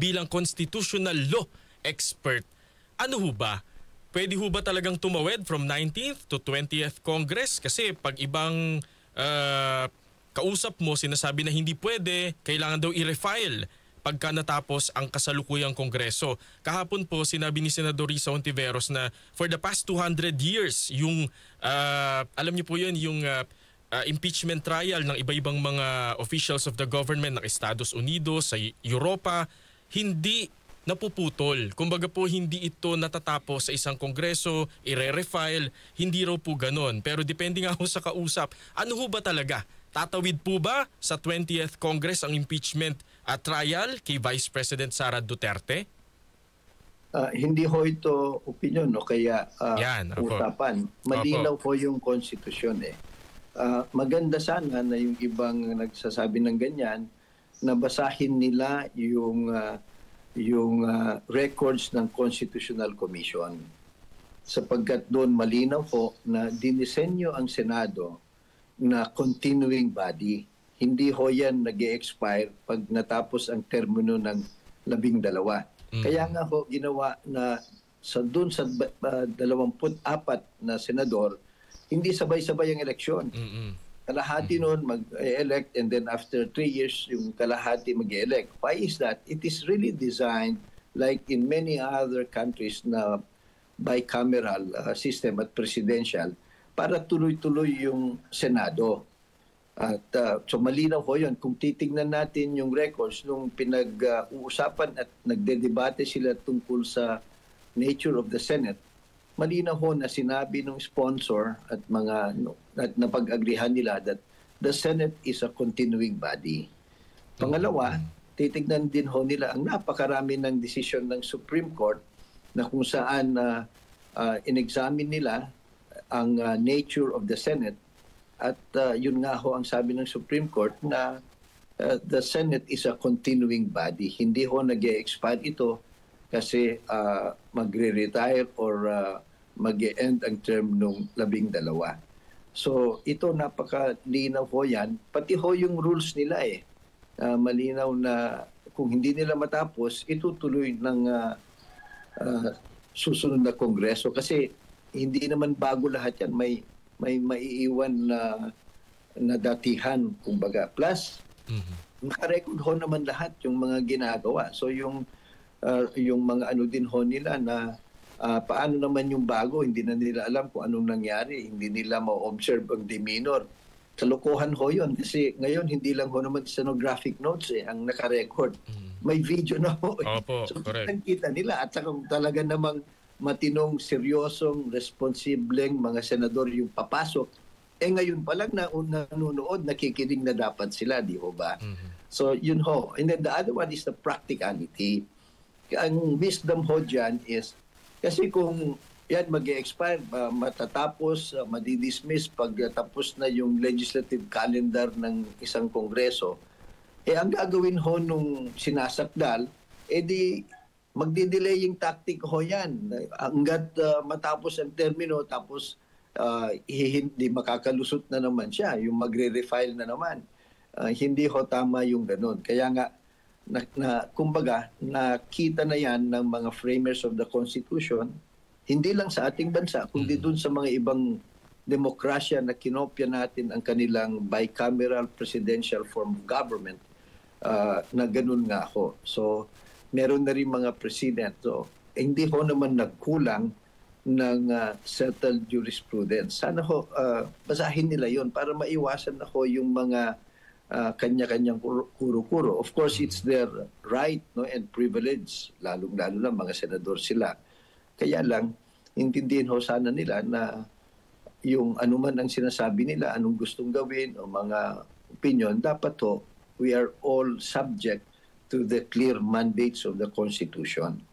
bilang constitutional law expert. Ano ho ba? Pwede ho ba talagang tumawid from 19th to 20th Congress? Kasi pag ibang kausap mo, sinasabi na hindi pwede, kailangan daw i-refile pagka natapos ang kasalukuyang kongreso. Kahapon po, sinabi ni Senador Risa Hontiveros na for the past 200 years, yung, alam niyo po yun, yung impeachment trial ng iba-ibang mga officials of the government ng Estados Unidos, sa Europa, hindi napuputol. Kumbaga po, hindi ito natatapos sa isang kongreso, i-refile, hindi raw po ganon. Pero depende nga ho sa kausap, ano ho ba talaga? Tatawid po ba sa 20th Congress ang impeachment trial kay Vice President Sara Duterte? Hindi ho ito opinion, no? Kaya usapan. Malinaw ho yung konstitusyon eh. Maganda sana na yung ibang nagsasabi ng ganyan, na basahin nila yung records ng Constitutional Commission. Sapagkat doon malinaw po na dinisenyo ang Senado na continuing body. Hindi ho yan nag-e-expire pag natapos ang termino ng 12. Kaya nga ho ginawa na doon sa 24 na senador, hindi sabay-sabay ang eleksyon. Kalahati noon mag-elect and then after 3 years yung kalahati mag-elect. Why is that? It is really designed like in many other countries na bicameral system at presidential para tuloy-tuloy yung Senado. At so malinaw ho yun. Kung titignan natin yung records nung pinag-uusapan at nagdedebate sila tungkol sa nature of the Senate, malinaw ho na sinabi ng sponsor at mga at napag-agrihan nila that the Senate is a continuing body. Pangalawa, titignan din ho nila ang napakarami ng desisyon ng Supreme Court na kung saan in-examine nila ang nature of the Senate at yun nga ho ang sabi ng Supreme Court na the Senate is a continuing body. Hindi ho nag-e-expire ito kasi magre-retire or mag-e-end ang term nung 12. So ito napakalinaw ho yan. Pati ho yung rules nila eh. Malinaw na kung hindi nila matapos, itutuloy ng susunod na kongreso. Kasi hindi naman bago lahat yan. May maiiwan na datihan, kumbaga. Plus, nakarecord ho naman lahat yung mga ginagawa. So yung mga ano din ho nila na paano naman yung bago, hindi na nila alam kung anong nangyari, hindi nila ma-observe ang demeanor. Kalokohan ho yun kasi ngayon hindi lang ho naman stenographic notes ang nakarecord. May video na ho. Opo, so correct. kita nila at saka talaga namang matinong, seryosong, responsibleng mga senador yung papasok, ngayon pa lang na nanonood, nakikinig na dapat sila, di ho ba? So yun ho. And then the other one is the practicality. Ang wisdom ho dyan is, kasi kung yan mag-e-expire, matatapos, madidismiss pag tapos na yung legislative calendar ng isang kongreso, ang gagawin ho nung sinasakdal, di magdi-delaying tactic ho yan. Hanggat matapos ang termino, tapos hindi makakalusot na naman siya, yung magre-refile na naman. Hindi ho tama yung ganun. Kaya nga, kumbaga, nakita na yan ng mga framers of the Constitution, hindi lang sa ating bansa, kundi dun sa mga ibang demokrasya na kinopya natin ang kanilang bicameral presidential form of government, na ganun nga ho. So, meron na rin mga president. So, hindi ho naman nagkulang ng settled jurisprudence. Sana ho, basahin nila yon para maiwasan na ho yung mga kanya-kanyang kuro-kuro. Of course, it's their right and privilege, lalong-lalo na mga senador sila. Kaya lang, intindihin ho sana nila na yung anuman ang sinasabi nila, anong gustong gawin o mga opinion, dapat ho, we are all subject to the clear mandates of the Constitution.